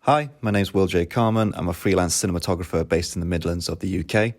Hi, my name's Will J. Carman. I'm a freelance cinematographer based in the Midlands of the UK.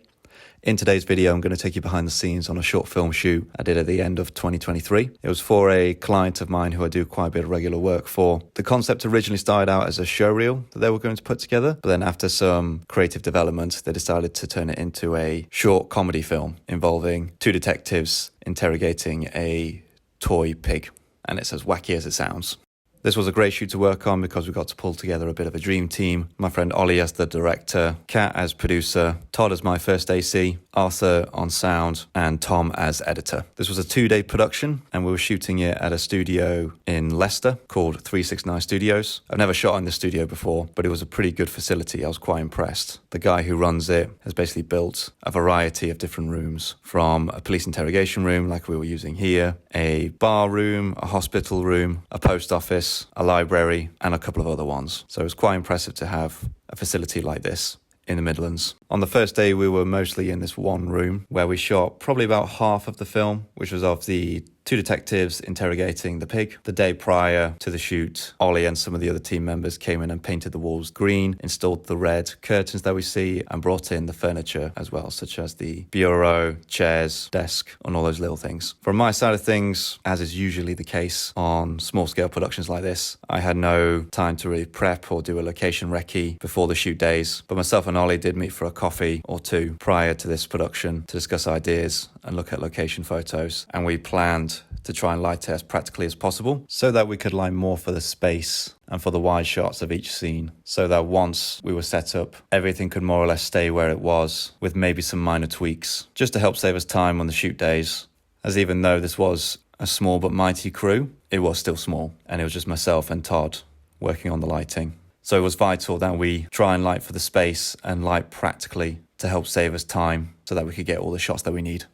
In today's video, I'm going to take you behind the scenes on a short film shoot I did at the end of 2023. It was for a client of mine who I do quite a bit of regular work for. The concept originally started out as a showreel that they were going to put together, but then after some creative development, they decided to turn it into a short comedy film involving two detectives interrogating a toy pig. And it's as wacky as it sounds. This was a great shoot to work on because we got to pull together a bit of a dream team. My friend Ollie as the director, Kat as producer, Todd as my first AC, Arthur on sound, and Tom as editor. This was a 2-day production and we were shooting it at a studio in Leicester called 369 Studios. I've never shot in this studio before, but it was a pretty good facility. I was quite impressed. The guy who runs it has basically built a variety of different rooms, from a police interrogation room like we were using here, a bar room, a hospital room, a post office, a library, and a couple of other ones. So it was quite impressive to have a facility like this in the Midlands. On the first day, we were mostly in this one room where we shot probably about half of the film, which was of the two detectives interrogating the pig. The day prior to the shoot, Ollie and some of the other team members came in and painted the walls green, installed the red curtains that we see, and brought in the furniture as well, such as the bureau, chairs, desk, and all those little things. From my side of things, as is usually the case on small-scale productions like this, I had no time to really prep or do a location recce before the shoot days, but myself and Ollie did meet for a coffee or two prior to this production to discuss ideas and look at location photos, and we planned to try and light it as practically as possible so that we could line more for the space and for the wide shots of each scene, so that once we were set up, everything could more or less stay where it was with maybe some minor tweaks, just to help save us time on the shoot days. As even though this was a small but mighty crew, it was still small, and it was just myself and Todd working on the lighting. So it was vital that we try and light for the space and light practically to help save us time so that we could get all the shots that we need.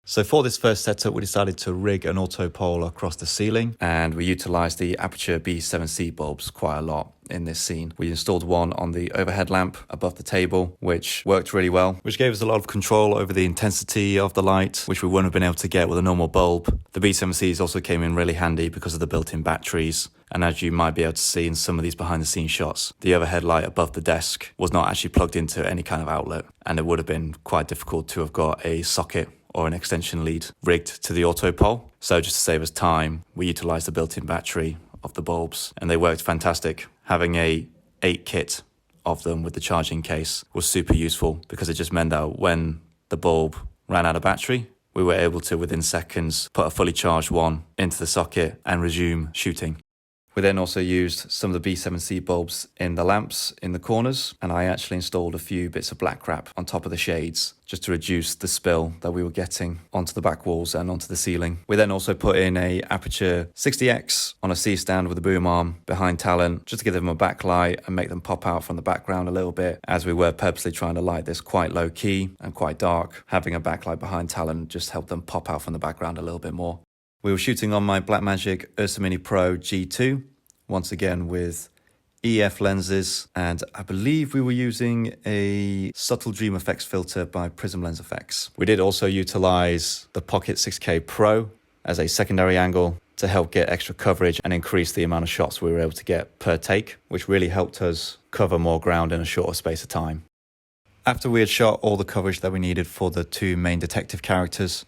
So for this first setup, we decided to rig an auto pole across the ceiling, and we utilised the Aputure B7C bulbs quite a lot in this scene. We installed one on the overhead lamp above the table, which worked really well, which gave us a lot of control over the intensity of the light, which we wouldn't have been able to get with a normal bulb. The B7Cs also came in really handy because of the built-in batteries. And as you might be able to see in some of these behind the scenes shots, the overhead light above the desk was not actually plugged into any kind of outlet, and it would have been quite difficult to have got a socket or an extension lead rigged to the auto pole. So just to save us time, we utilised the built-in battery of the bulbs, and they worked fantastic. Having a 8 kit of them with the charging case was super useful because it just meant that when the bulb ran out of battery, we were able to, within seconds, put a fully charged one into the socket and resume shooting. We then also used some of the B7C bulbs in the lamps in the corners, and I actually installed a few bits of black wrap on top of the shades just to reduce the spill that we were getting onto the back walls and onto the ceiling. We then also put in a Aputure 60X on a C-stand with a boom arm behind Talent just to give them a backlight and make them pop out from the background a little bit, as we were purposely trying to light this quite low key and quite dark. Having a backlight behind Talent just helped them pop out from the background a little bit more. We were shooting on my Blackmagic Ursa Mini Pro G2, once again with EF lenses, and I believe we were using a subtle dream effects filter by Prism Lens Effects. We did also utilize the Pocket 6K Pro as a secondary angle to help get extra coverage and increase the amount of shots we were able to get per take, which really helped us cover more ground in a shorter space of time. After we had shot all the coverage that we needed for the two main detective characters,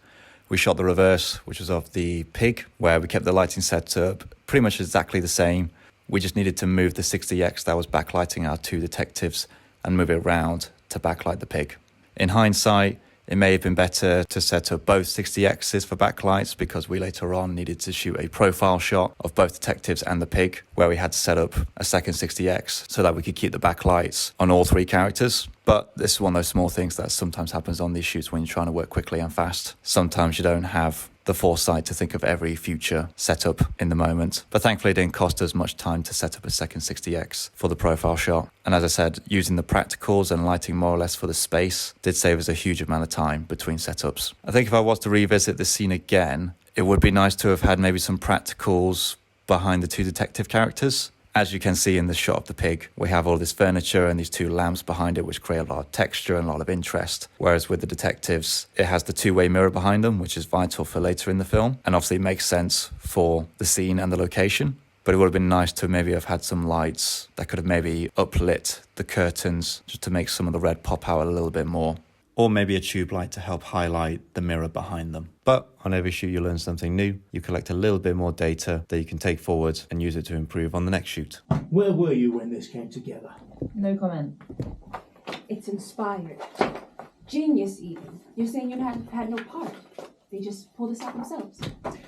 we shot the reverse, which was of the pig, where we kept the lighting set up pretty much exactly the same. We just needed to move the 60X that was backlighting our two detectives and move it around to backlight the pig. In hindsight, it may have been better to set up both 60Xs for backlights because we later on needed to shoot a profile shot of both detectives and the pig, where we had to set up a second 60X so that we could keep the backlights on all three characters. But this is one of those small things that sometimes happens on these shoots when you're trying to work quickly and fast. Sometimes you don't have the foresight to think of every future setup in the moment. But thankfully it didn't cost us much time to set up a second 60X for the profile shot. And as I said, using the practicals and lighting more or less for the space did save us a huge amount of time between setups. I think if I was to revisit this scene again, it would be nice to have had maybe some practicals behind the two detective characters. As you can see in the shot of the pig, we have all this furniture and these two lamps behind it, which create a lot of texture and a lot of interest. Whereas with the detectives, it has the two-way mirror behind them, which is vital for later in the film. And obviously it makes sense for the scene and the location. But it would have been nice to maybe have had some lights that could have maybe uplit the curtains just to make some of the red pop out a little bit more. Or maybe a tube light to help highlight the mirror behind them. But on every shoot you learn something new. You collect a little bit more data that you can take forward and use it to improve on the next shoot. Where were you when this came together? No comment. It's inspired. Genius even. You're saying you had no part. They just pulled this out themselves.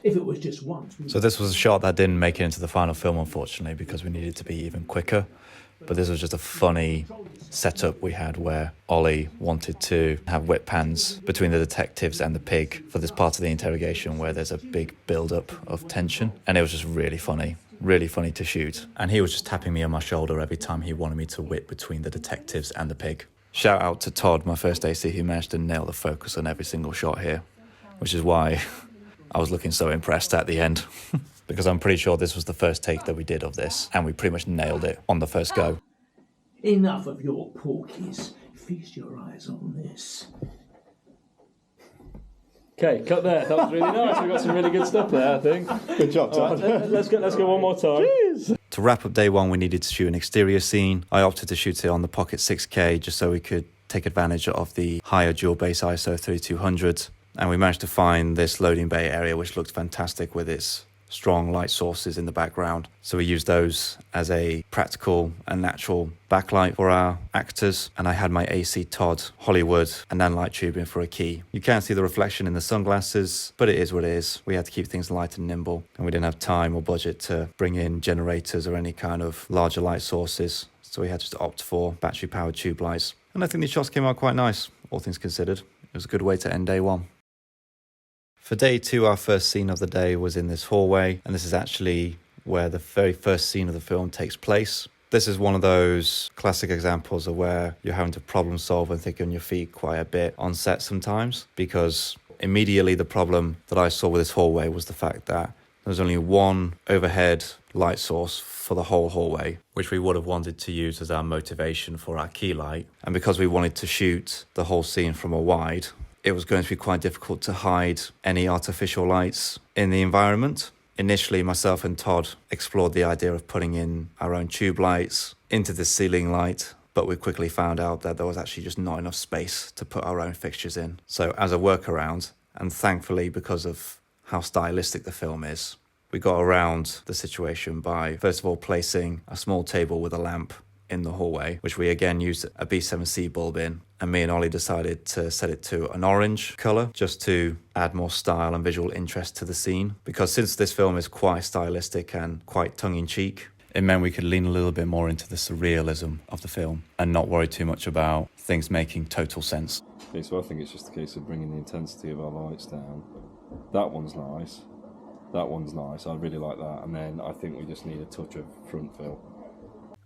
If it was just once. So this was a shot that didn't make it into the final film, unfortunately, because we needed to be even quicker. But this was just a funny setup we had where Ollie wanted to have whip pans between the detectives and the pig for this part of the interrogation where there's a big build-up of tension. And it was just really funny to shoot. And he was just tapping me on my shoulder every time he wanted me to whip between the detectives and the pig. Shout out to Todd, my first AC, who managed to nail the focus on every single shot here, which is why I was looking so impressed at the end. Because I'm pretty sure this was the first take that we did of this, and we pretty much nailed it on the first go. Enough of your porkies. Feast your eyes on this. Okay, cut there. That was really nice. We got some really good stuff there, I think. Good job, Todd. Let's go one more time. Cheers. To wrap up day one, we needed to shoot an exterior scene. I opted to shoot it on the Pocket 6K just so we could take advantage of the higher dual base ISO 3200. And we managed to find this loading bay area, which looked fantastic with its strong light sources in the background. So we used those as a practical and natural backlight for our actors. And I had my AC Todd Hollywood and then light tubing for a key. You can't see the reflection in the sunglasses, but it is what it is. We had to keep things light and nimble, and we didn't have time or budget to bring in generators or any kind of larger light sources. So we had to opt for battery powered tube lights. And I think the shots came out quite nice, all things considered. It was a good way to end day one. For day two, our first scene of the day was in this hallway, and this is actually where the very first scene of the film takes place. This is one of those classic examples of where you're having to problem solve and think on your feet quite a bit on set sometimes, because immediately the problem that I saw with this hallway was the fact that there was only one overhead light source for the whole hallway, which we would have wanted to use as our motivation for our key light. And because we wanted to shoot the whole scene from a wide, it was going to be quite difficult to hide any artificial lights in the environment. Initially, myself and Todd explored the idea of putting in our own tube lights into the ceiling light, but we quickly found out that there was actually just not enough space to put our own fixtures in. So as a workaround, and thankfully because of how stylistic the film is, we got around the situation by first of all placing a small table with a lamp in the hallway, which we again used a B7C bulb in, and me and Ollie decided to set it to an orange colour just to add more style and visual interest to the scene, because since this film is quite stylistic and quite tongue-in-cheek, it meant we could lean a little bit more into the surrealism of the film and not worry too much about things making total sense. Okay, so I think it's just a case of bringing the intensity of our lights down. That one's nice. That one's nice. I really like that. And then I think we just need a touch of front fill.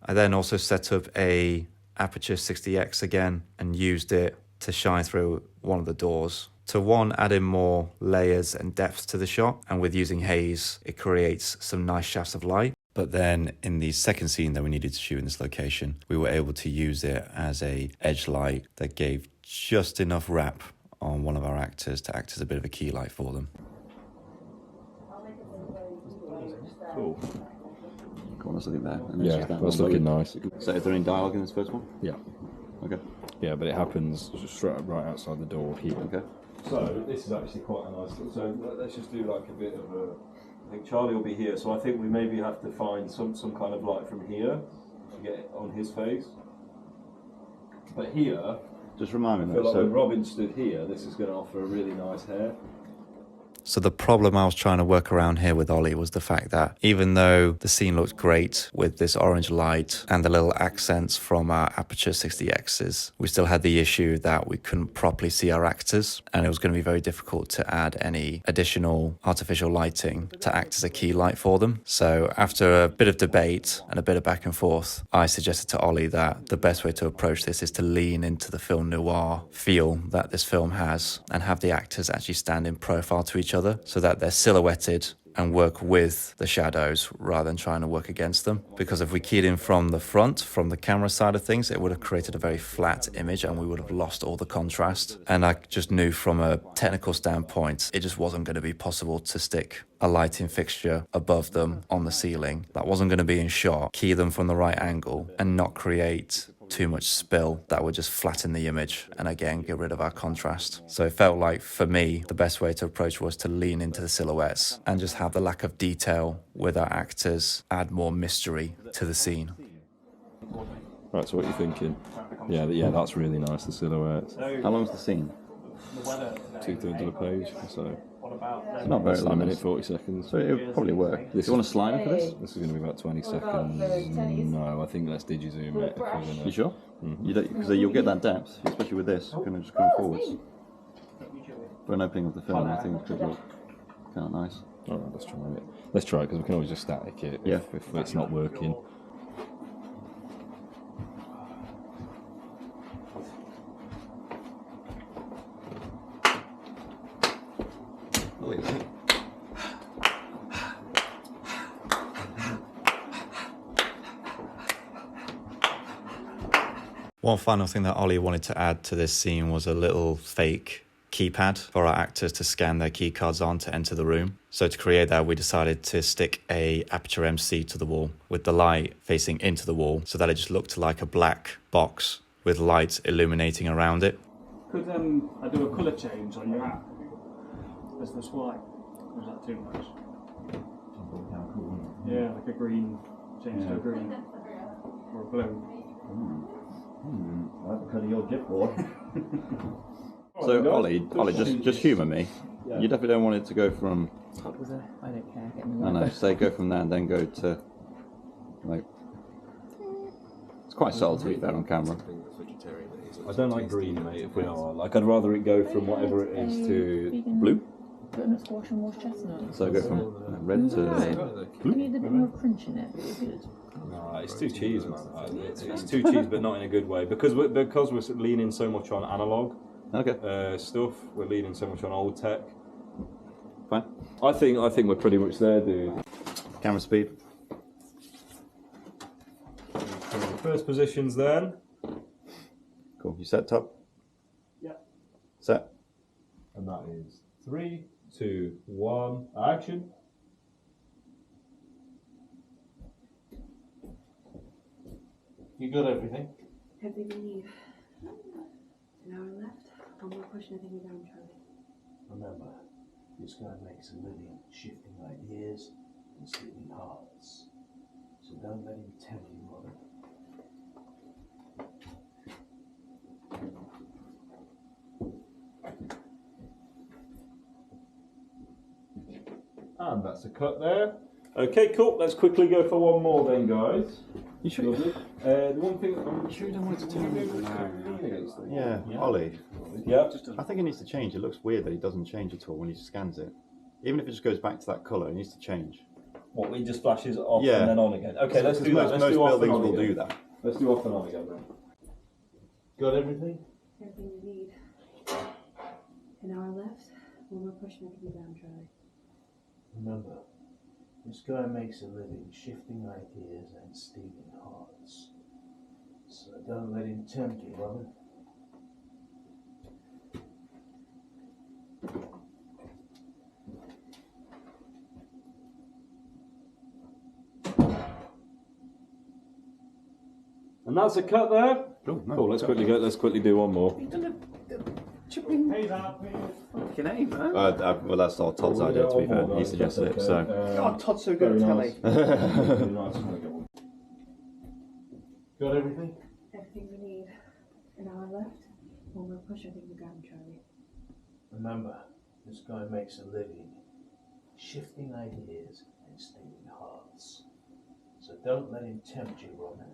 I then also set up a Aputure 60X again and used it to shine through one of the doors. To one, add in more layers and depth to the shot, and with using haze, it creates some nice shafts of light. But then in the second scene that we needed to shoot in this location, we were able to use it as a edge light that gave just enough wrap on one of our actors to act as a bit of a key light for them. Cool. Go on, let's look at that. And Yeah, that's looking nice. So is there any dialogue in this first one? Yeah. Okay. Yeah, but it happens just right outside the door here. Okay. So this is actually quite a nice. So let's just do like a bit of a. I think Charlie will be here, so I think we maybe have to find some kind of light from here to get it on his face. But here, Just remind I me feel that. like when Robin stood here, this is going to offer a really nice hair. So the problem I was trying to work around here with Ollie was the fact that even though the scene looked great with this orange light and the little accents from our Aputure 60Xs, we still had the issue that we couldn't properly see our actors, and it was going to be very difficult to add any additional artificial lighting to act as a key light for them. So after a bit of debate and a bit of back and forth, I suggested to Ollie that the best way to approach this is to lean into the film noir feel that this film has and have the actors actually stand in profile to each other so that they're silhouetted and work with the shadows rather than trying to work against them. Because if we keyed in from the front, from the camera side of things, it would have created a very flat image and we would have lost all the contrast. And I just knew from a technical standpoint, it just wasn't going to be possible to stick a lighting fixture above them on the ceiling. That wasn't going to be in shot, key them from the right angle and not create too much spill that would just flatten the image and again get rid of our contrast. So it felt like for me the best way to approach was to lean into the silhouettes and just have the lack of detail with our actors add more mystery to the scene. Right, so what are you thinking? Yeah, that's really nice, the silhouettes. How long is the scene? 2/3 of the page, so It's not very less than a long. minute, 40 seconds. So it would probably work. Do you want a slider for this? This is going to be about 20 seconds. No, I think let's digi-zoom it. If we're gonna... You sure? You don't, because you'll get that depth, especially with this. You're going to just come forwards. For an opening of the film, I think it could look kind of nice. Alright, let's try it. Let's try it because we can always just static it if it's not working. One final thing that Ollie wanted to add to this scene was a little fake keypad for our actors to scan their key cards on to enter the room. So to create that, we decided to stick a Aputure MC to the wall with the light facing into the wall so that it just looked like a black box with light illuminating around it. Could I do a colour change on your app? As this white? Or is that too much? Yeah, like a green, change to a green. Or a blue. I like the colour of your jib So Ollie, just humour me. Yeah. You definitely don't want it to go from, I don't care. Get me I don't know, say go from there and then go to, like, it's quite subtle to be fair on camera. I don't like green, mate, if we are. Like, I'd rather it go from whatever it is to Blue? Butternut squash and washed chestnut. So go from red to I need a bit more crunch in it, but it's good. No, it's too cheese, man. It's too cheese, but not in a good way. Because we're leaning so much on analog stuff. We're leaning so much on old tech. Fine. I think we're pretty much there, dude. Camera speed. First positions then. Cool. You set top? Yeah. Set. And that is 3, 2, 1, action. You got everything? Everything we need. An hour left. One more push and I think we're down, Charlie. Remember, this guy makes a living shifting ideas and stealing hearts. So don't let him tempt you, Robin. And that's a cut there. Okay, cool. Let's quickly go for one more then, guys. You sure? Lovely. The one thing I'm sure you don't want it to turn Yeah. Ollie. Yeah. I think it needs to change. It looks weird that he doesn't change at all when he scans it. Even if it just goes back to that colour, it needs to change. What, it just flashes off Yeah. and then on again? Okay, let's do that. Let's Most do off and buildings on will again. do that. Let's do off and on again then. Got everything? Everything we need. An hour left. One more push and I think we're down, Charlie. Remember, this guy makes a living shifting ideas and stealing hearts. So don't let him tempt you, Robin. And that's a cut there. Cool. No, Cool. Let's quickly do one more. Well, that's not Todd's idea, to be fair. He suggested it, so. God, Todd's so good at telly. Got everything? Everything we need. An hour left. One more push, I think we're down, Charlie. Remember, this guy makes a living shifting ideas and stealing hearts. So don't let him tempt you, Robin.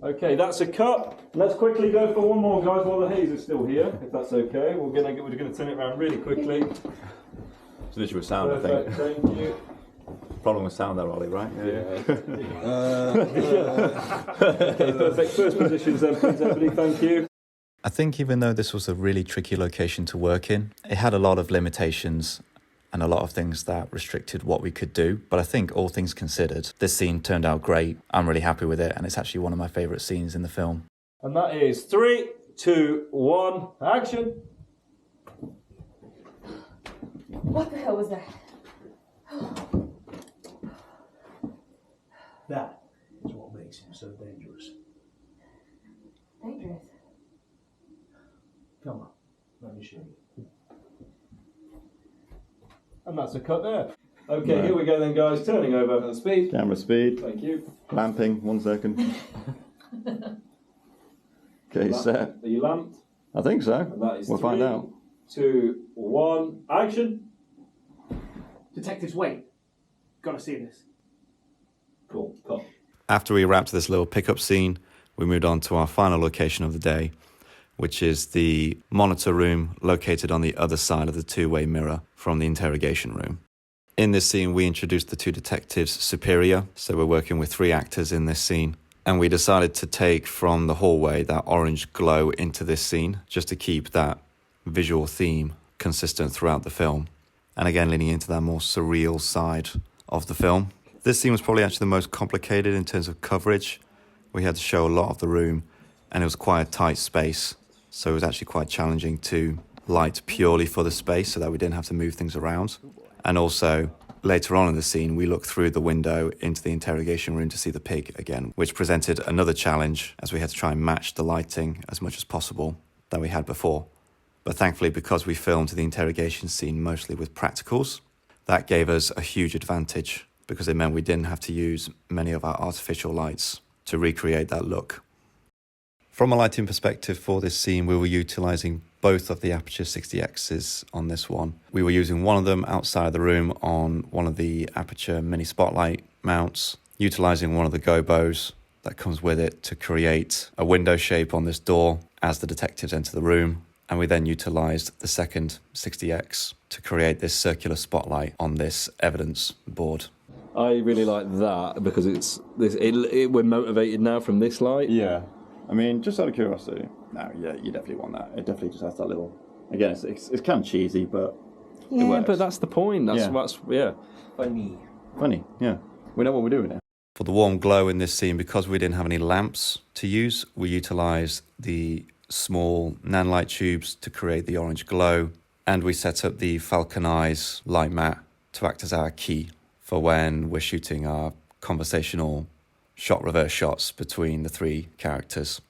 Okay, that's a cut. Let's quickly go for one more, guys, while the haze is still here, if that's okay. We're gonna turn it around really quickly. It's literally a sound, I Perfect. think. Thank you. Problem with sound there, Ollie, right? Okay, perfect. First positions then, please, everybody. Thank you. I think even though this was a really tricky location to work in, it had a lot of limitations and a lot of things that restricted what we could do. But I think all things considered, this scene turned out great. I'm really happy with it, and it's actually one of my favourite scenes in the film. And that is 3, 2, 1, action. What the hell was that? That is what makes him so dangerous. Dangerous. Come on, let me show you. And that's a cut there. Okay, here we go then, guys. Turning over. Speed. Camera speed, Thank you. lamping, 1 second. Okay, set. Are you lamped? I think so. And that is We'll 3, find out. 2, 1, action. Detectives, wait. Gotta see this. Cool, cut. After we wrapped this little pickup scene, we moved on to our final location of the day, which is the monitor room located on the other side of the two-way mirror from the interrogation room. In this scene, we introduced the 2 detectives superior, so we're working with 3 actors in this scene. And we decided to take from the hallway that orange glow into this scene, just to keep that visual theme consistent throughout the film. And again, leaning into that more surreal side of the film. This scene was probably actually the most complicated in terms of coverage. We had to show a lot of the room, and it was quite a tight space. So it was actually quite challenging to light purely for the space so that we didn't have to move things around. And also, later on in the scene, we looked through the window into the interrogation room to see the pig again, which presented another challenge as we had to try and match the lighting as much as possible that we had before. But thankfully, because we filmed the interrogation scene mostly with practicals, that gave us a huge advantage because it meant we didn't have to use many of our artificial lights to recreate that look. From a lighting perspective for this scene, we were utilising both of the Aputure 60Xs on this one. We were using one of them outside the room on one of the Aputure mini spotlight mounts, utilising one of the gobos that comes with it to create a window shape on this door as the detectives enter the room. And we then utilised the second 60X to create this circular spotlight on this evidence board. I really like that because we're motivated now from this light. Yeah. I mean, just out of curiosity, no, yeah, you definitely want that. It definitely just has that little... Again, it's kind of cheesy, but it works. But that's the point. That's Funny, yeah. We know what we're doing here. For the warm glow in this scene, because we didn't have any lamps to use, we utilised the small nanlight tubes to create the orange glow, and we set up the Falcon Eyes light mat to act as our key for when we're shooting our conversational shot reverse shots between the 3 characters.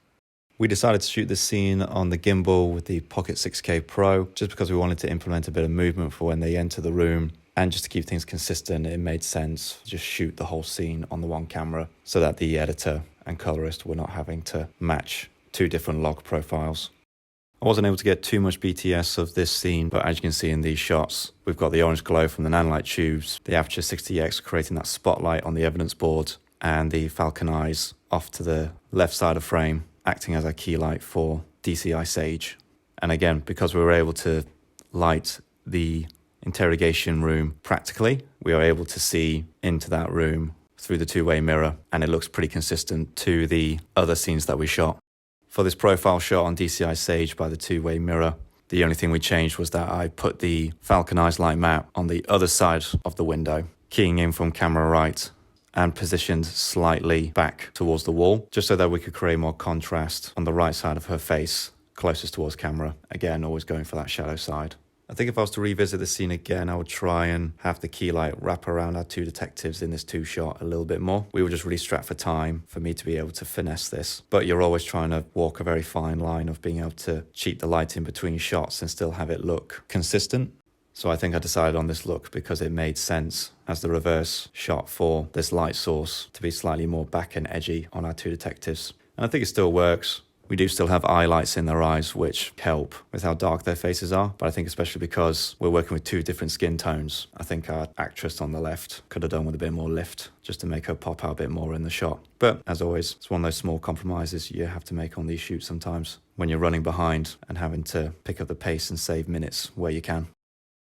We decided to shoot this scene on the gimbal with the Pocket 6K Pro just because we wanted to implement a bit of movement for when they enter the room, and just to keep things consistent, it made sense to just shoot the whole scene on the one camera so that the editor and colorist were not having to match 2 different log profiles. I wasn't able to get too much BTS of this scene, but as you can see in these shots, we've got the orange glow from the nanlight tubes, the Aputure 60X creating that spotlight on the evidence board, and the Falcon Eyes off to the left side of frame, acting as our key light for DCI Sage. And again, because we were able to light the interrogation room practically, we are able to see into that room through the 2-way mirror, and it looks pretty consistent to the other scenes that we shot. For this profile shot on DCI Sage by the 2-way mirror, the only thing we changed was that I put the Falcon Eyes light map on the other side of the window, keying in from camera right and positioned slightly back towards the wall, just so that we could create more contrast on the right side of her face, closest towards camera. Again, always going for that shadow side. I think if I was to revisit the scene again, I would try and have the key light wrap around our 2 detectives in this 2 shot a little bit more. We were just really strapped for time for me to be able to finesse this. But you're always trying to walk a very fine line of being able to cheat the light in between shots and still have it look consistent. So I think I decided on this look because it made sense as the reverse shot for this light source to be slightly more back and edgy on our 2 detectives. And I think it still works. We do still have highlights in their eyes, which help with how dark their faces are. But I think especially because we're working with 2 different skin tones, I think our actress on the left could have done with a bit more lift just to make her pop out a bit more in the shot. But as always, it's one of those small compromises you have to make on these shoots sometimes when you're running behind and having to pick up the pace and save minutes where you can.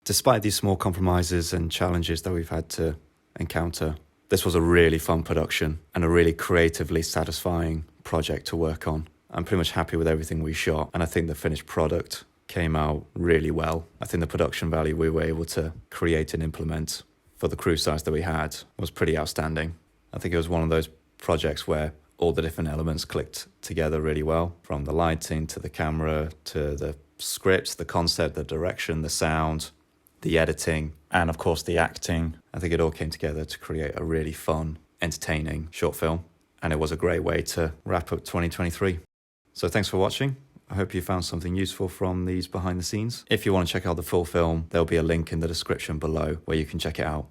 Despite these small compromises and challenges that we've had to encounter. This was a really fun production and a really creatively satisfying project to work on. I'm pretty much happy with everything we shot, and I think the finished product came out really well. I think the production value we were able to create and implement for the crew size that we had was pretty outstanding. I think it was one of those projects where all the different elements clicked together really well, from the lighting to the camera to the script, the concept, the direction, the sound, the editing, and of course the acting. I think it all came together to create a really fun, entertaining short film, and it was a great way to wrap up 2023. So thanks for watching. I hope you found something useful from these behind the scenes. If you want to check out the full film, there'll be a link in the description below where you can check it out.